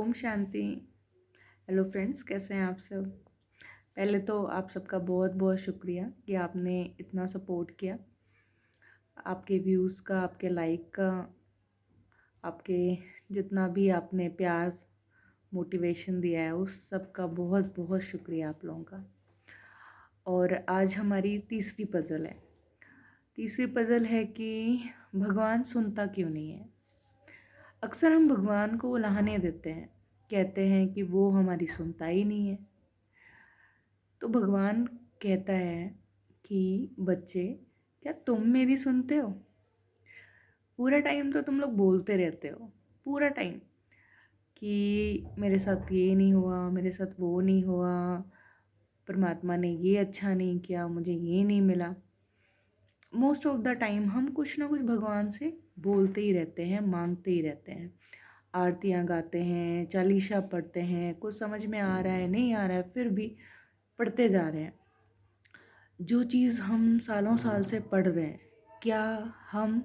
Om Shanti. Hello friends, कैसे हैं आप सब। पहले तो आप सबका बहुत बहुत शुक्रिया कि आपने इतना सपोर्ट किया। आपके व्यूज़ का, आपके लाइक का, आपके जितना भी आपने प्यार मोटिवेशन दिया है उस सब का बहुत बहुत शुक्रिया आप लोगों का। और आज हमारी तीसरी पज़ल है। तीसरी पज़ल है कि भगवान सुनता क्यों नहीं है। अक्सर हम भगवान को उलाहने देते हैं, कहते हैं कि वो हमारी सुनता ही नहीं है। तो भगवान कहता है कि बच्चे, क्या तुम मेरी सुनते हो? पूरा टाइम तो तुम लोग बोलते रहते हो, पूरा टाइम कि मेरे साथ ये नहीं हुआ, मेरे साथ वो नहीं हुआ, परमात्मा ने ये अच्छा नहीं किया, मुझे ये नहीं मिला। मोस्ट ऑफ द टाइम हम कुछ ना कुछ भगवान से बोलते ही रहते हैं, मांगते ही रहते हैं। आरतियाँ गाते हैं, चालीसा पढ़ते हैं, कुछ समझ में आ रहा है नहीं आ रहा है फिर भी पढ़ते जा रहे हैं। जो चीज़ हम सालों साल से पढ़ रहे हैं, क्या हम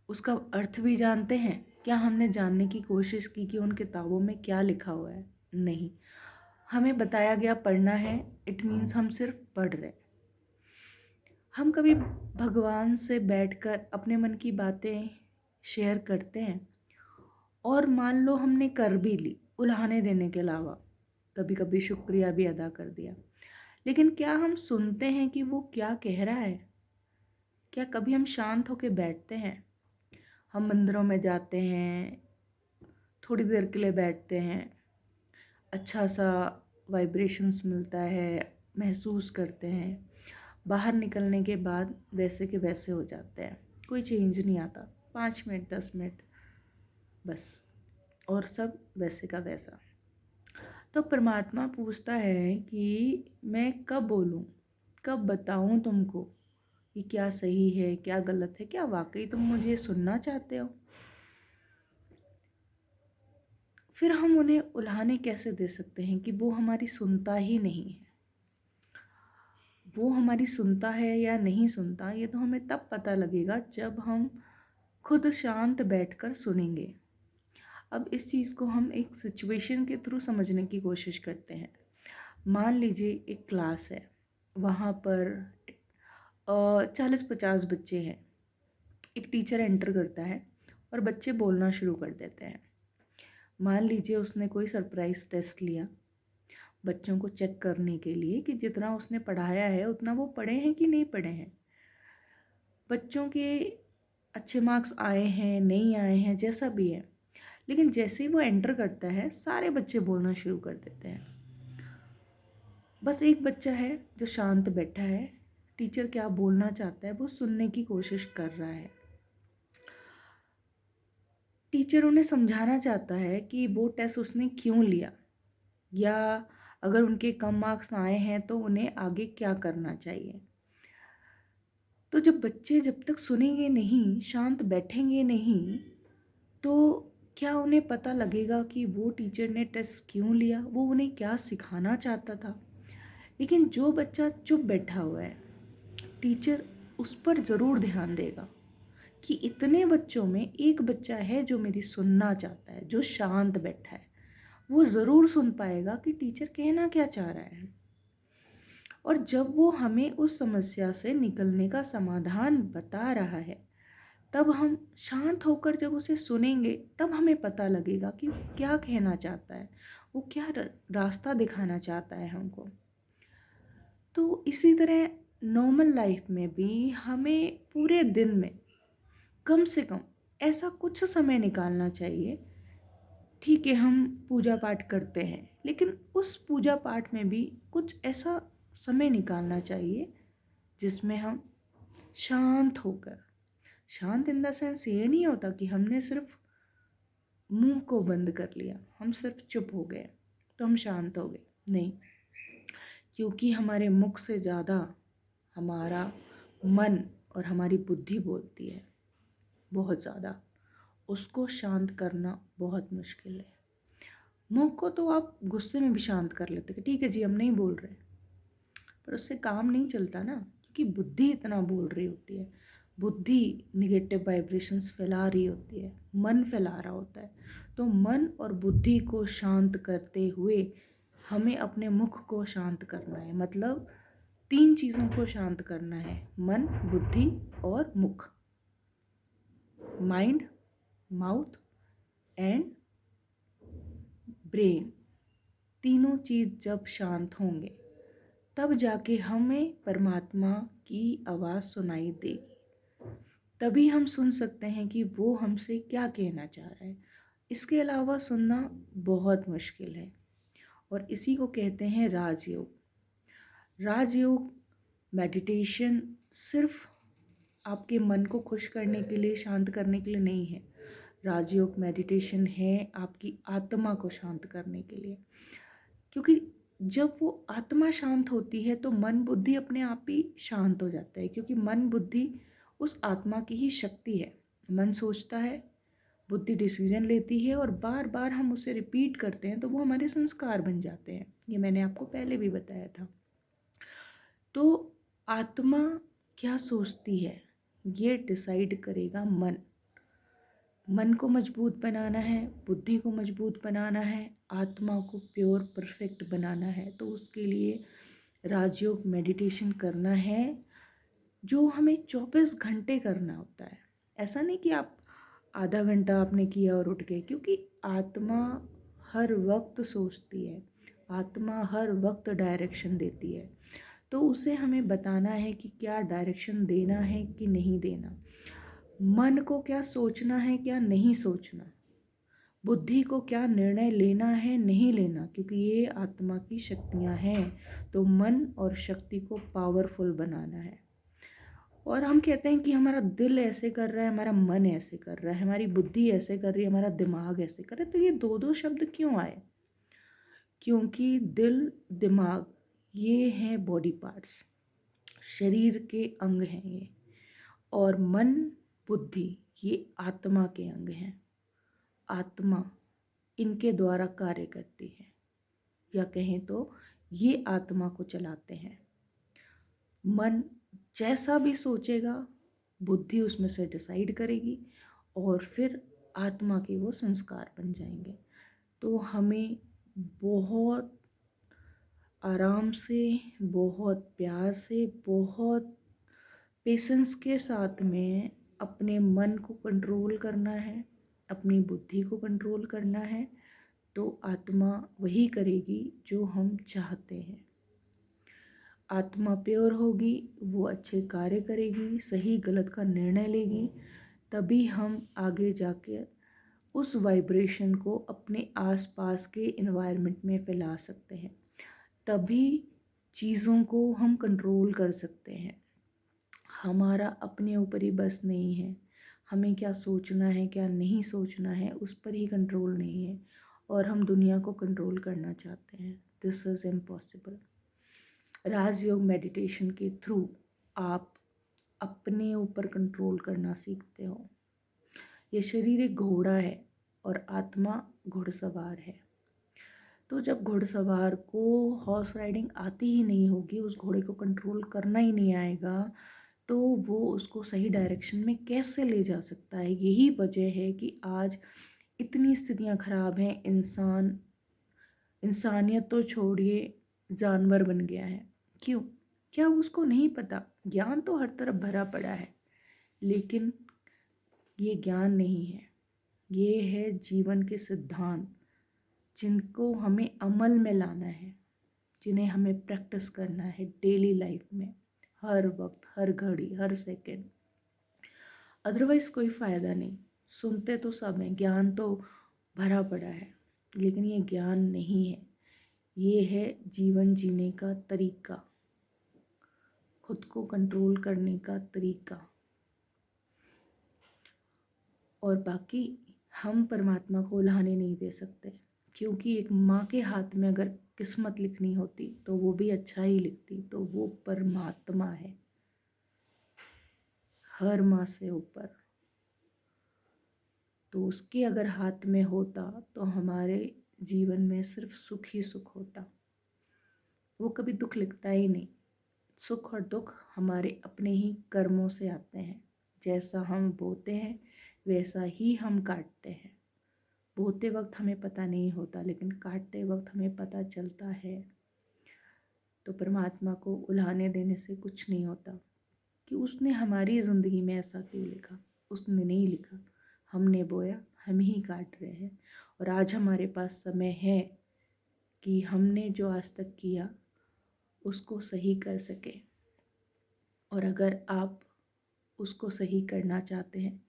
उसका अर्थ भी जानते हैं? क्या हमने जानने की कोशिश की कि उन किताबों में क्या लिखा हुआ है? नहीं, हमें बताया गया पढ़ना है, इट मीन्स हम सिर्फ पढ़ रहे हैं। हम कभी भगवान से बैठकर अपने मन की बातें शेयर करते हैं और मान लो हमने कर भी ली, उल्हाने देने के अलावा कभी कभी शुक्रिया भी अदा कर दिया, लेकिन क्या हम सुनते हैं कि वो क्या कह रहा है? क्या कभी हम शांत होकर बैठते हैं? हम मंदिरों में जाते हैं, थोड़ी देर के लिए बैठते हैं, अच्छा सा वाइब्रेशंस मिलता है, महसूस करते हैं। बाहर निकलने के बाद वैसे के वैसे हो जाते हैं, कोई चेंज नहीं आता। 5 मिनट 10 मिनट बस, और सब वैसे का वैसा। तो परमात्मा पूछता है कि मैं कब बोलूं, कब बताऊं तुमको कि क्या सही है क्या गलत है, क्या वाकई तुम मुझे सुनना चाहते हो? फिर हम उन्हें उल्हाने कैसे दे सकते हैं कि वो हमारी सुनता ही नहीं है। वो हमारी सुनता है या नहीं सुनता, ये तो हमें तब पता लगेगा जब हम खुद शांत बैठकर सुनेंगे। अब इस चीज़ को हम एक सिचुएशन के थ्रू समझने की कोशिश करते हैं। मान लीजिए एक क्लास है, वहाँ पर 40-50 बच्चे हैं। एक टीचर एंटर करता है और बच्चे बोलना शुरू कर देते हैं। मान लीजिए उसने कोई सरप्राइज़ टेस्ट लिया बच्चों को चेक करने के लिए कि जितना उसने पढ़ाया है उतना वो पढ़े हैं कि नहीं पढ़े हैं। बच्चों के अच्छे मार्क्स आए हैं नहीं आए हैं जैसा भी है, लेकिन जैसे ही वो एंटर करता है सारे बच्चे बोलना शुरू कर देते हैं। बस एक बच्चा है जो शांत बैठा है, टीचर क्या बोलना चाहता है वो सुनने की कोशिश कर रहा है। टीचर उन्हें समझाना चाहता है कि वो टेस्ट उसने क्यों लिया, या अगर उनके कम मार्क्स आए हैं तो उन्हें आगे क्या करना चाहिए। तो जब बच्चे जब तक सुनेंगे नहीं, शांत बैठेंगे नहीं, तो क्या उन्हें पता लगेगा कि वो टीचर ने टेस्ट क्यों लिया, वो उन्हें क्या सिखाना चाहता था। लेकिन जो बच्चा चुप बैठा हुआ है, टीचर उस पर ज़रूर ध्यान देगा कि इतने बच्चों में एक बच्चा है जो मेरी सुनना चाहता है, जो शांत बैठा है। वो ज़रूर सुन पाएगा कि टीचर कहना क्या चाह रहा है। और जब वो हमें उस समस्या से निकलने का समाधान बता रहा है, तब हम शांत होकर जब उसे सुनेंगे तब हमें पता लगेगा कि वो क्या कहना चाहता है, वो क्या रास्ता दिखाना चाहता है हमको। तो इसी तरह नॉर्मल लाइफ में भी हमें पूरे दिन में कम से कम ऐसा कुछ समय निकालना चाहिए। ठीक है, हम पूजा पाठ करते हैं, लेकिन उस पूजा पाठ में भी कुछ ऐसा समय निकालना चाहिए जिसमें हम शांत होकर, शांत इन द सेंस ये नहीं होता कि हमने सिर्फ मुंह को बंद कर लिया, हम सिर्फ चुप हो गए तो हम शांत हो गए, नहीं। क्योंकि हमारे मुख से ज़्यादा हमारा मन और हमारी बुद्धि बोलती है, बहुत ज़्यादा। उसको शांत करना बहुत मुश्किल है। मुंह को तो आप गुस्से में भी शांत कर लेते कि ठीक है जी हम नहीं बोल रहे, पर उससे काम नहीं चलता ना, क्योंकि बुद्धि इतना बोल रही होती है। बुद्धि निगेटिव वाइब्रेशंस फैला रही होती है, मन फैला रहा होता है। तो मन और बुद्धि को शांत करते हुए हमें अपने मुख को शांत करना है। मतलब 3 चीज़ों को शांत करना है, मन, बुद्धि और मुख। माइंड, माउथ एंड ब्रेन, तीनों चीज़ जब शांत होंगे तब जाके हमें परमात्मा की आवाज़ सुनाई देगी। तभी हम सुन सकते हैं कि वो हमसे क्या कहना चाह रहा है। इसके अलावा सुनना बहुत मुश्किल है और इसी को कहते हैं राजयोग। राजयोग मेडिटेशन सिर्फ आपके मन को खुश करने के लिए, शांत करने के लिए नहीं है। राजयोग मेडिटेशन है आपकी आत्मा को शांत करने के लिए, क्योंकि जब वो आत्मा शांत होती है तो मन बुद्धि अपने आप ही शांत हो जाता है, क्योंकि मन बुद्धि उस आत्मा की ही शक्ति है। मन सोचता है, बुद्धि डिसीजन लेती है और बार बार हम उसे रिपीट करते हैं तो वो हमारे संस्कार बन जाते हैं। ये मैंने आपको पहले भी बताया था। तो आत्मा क्या सोचती है ये डिसाइड करेगा मन। मन को मजबूत बनाना है, बुद्धि को मजबूत बनाना है, आत्मा को प्योर परफेक्ट बनाना है, तो उसके लिए राजयोग मेडिटेशन करना है, जो हमें 24 घंटे करना होता है। ऐसा नहीं कि आप आधा घंटा आपने किया और उठ गए, क्योंकि आत्मा हर वक्त सोचती है, आत्मा हर वक्त डायरेक्शन देती है। तो उसे हमें बताना है कि क्या डायरेक्शन देना है कि नहीं देना, मन को क्या सोचना है क्या नहीं सोचना, बुद्धि को क्या निर्णय लेना है नहीं लेना, क्योंकि ये आत्मा की शक्तियाँ हैं। तो मन और शक्ति को पावरफुल बनाना है। और हम कहते हैं कि हमारा दिल ऐसे कर रहा है, हमारा मन ऐसे कर रहा है, हमारी बुद्धि ऐसे कर रही है, हमारा दिमाग ऐसे कर रहा है। तो ये दो दो शब्द क्यों आए? क्योंकि दिल, दिमाग ये हैं बॉडी पार्ट्स, शरीर के अंग हैं ये, और मन, बुद्धि ये आत्मा के अंग हैं। आत्मा इनके द्वारा कार्य करती है, या कहें तो ये आत्मा को चलाते हैं। मन जैसा भी सोचेगा, बुद्धि उसमें से डिसाइड करेगी और फिर आत्मा के वो संस्कार बन जाएंगे। तो हमें बहुत आराम से, बहुत प्यार से, बहुत पेशेंस के साथ में अपने मन को कंट्रोल करना है, अपनी बुद्धि को कंट्रोल करना है। तो आत्मा वही करेगी जो हम चाहते हैं। आत्मा प्योर होगी, वो अच्छे कार्य करेगी, सही गलत का निर्णय लेगी, तभी हम आगे जाके उस वाइब्रेशन को अपने आसपास के एनवायरनमेंट में फैला सकते हैं। तभी चीज़ों को हम कंट्रोल कर सकते हैं। हमारा अपने ऊपर ही बस नहीं है, हमें क्या सोचना है क्या नहीं सोचना है उस पर ही कंट्रोल नहीं है, और हम दुनिया को कंट्रोल करना चाहते हैं। This is impossible. Rajyoga meditation के थ्रू आप अपने ऊपर कंट्रोल करना सीखते हो। ये शरीर एक घोड़ा है और आत्मा घुड़सवार है। तो जब घुड़सवार को हॉर्स राइडिंग आती ही नहीं होगी, उस घोड़े को कंट्रोल करना ही नहीं आएगा, तो वो उसको सही डायरेक्शन में कैसे ले जा सकता है? यही वजह है कि आज इतनी स्थितियां खराब हैं। इंसानियत तो छोड़िए, जानवर बन गया है। क्यों? क्या उसको नहीं पता? ज्ञान तो हर तरफ भरा पड़ा है, लेकिन ये ज्ञान नहीं है, ये है जीवन के सिद्धांत, जिनको हमें अमल में लाना है, जिन्हें हमें प्रैक्टिस करना है डेली लाइफ में, हर वक्त, हर घड़ी, हर सेकंड। अदरवाइज़ कोई फ़ायदा नहीं। सुनते तो सब हैं, ज्ञान तो भरा पड़ा है, लेकिन ये ज्ञान नहीं है, ये है जीवन जीने का तरीका, खुद को कंट्रोल करने का तरीका। और बाकी हम परमात्मा को उल्हाने नहीं दे सकते, क्योंकि एक माँ के हाथ में अगर किस्मत लिखनी होती तो वो भी अच्छा ही लिखती, तो वो परमात्मा है, हर माँ से ऊपर। तो उसके अगर हाथ में होता तो हमारे जीवन में सिर्फ सुख ही सुख होता, वो कभी दुख लिखता ही नहीं। सुख और दुख हमारे अपने ही कर्मों से आते हैं, जैसा हम बोते हैं वैसा ही हम काटते हैं। बोते वक्त हमें पता नहीं होता, लेकिन काटते वक्त हमें पता चलता है। तो परमात्मा को उलाहने देने से कुछ नहीं होता कि उसने हमारी ज़िंदगी में ऐसा क्यों लिखा। उसने नहीं लिखा, हमने बोया, हम ही काट रहे हैं। और आज हमारे पास समय है कि हमने जो आज तक किया उसको सही कर सके। और अगर आप उसको सही करना चाहते हैं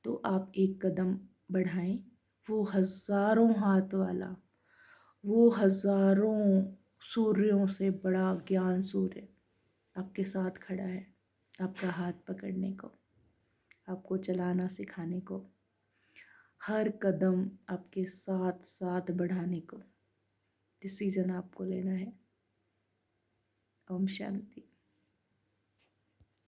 तो आप एक कदम बढ़ाएं। वो हज़ारों हाथ वाला, वो हज़ारों सूर्यों से बड़ा ज्ञान सूर्य आपके साथ खड़ा है, आपका हाथ पकड़ने को, आपको चलाना सिखाने को, हर कदम आपके साथ साथ बढ़ाने को। डिसीज़न आपको लेना है। ओम शांति।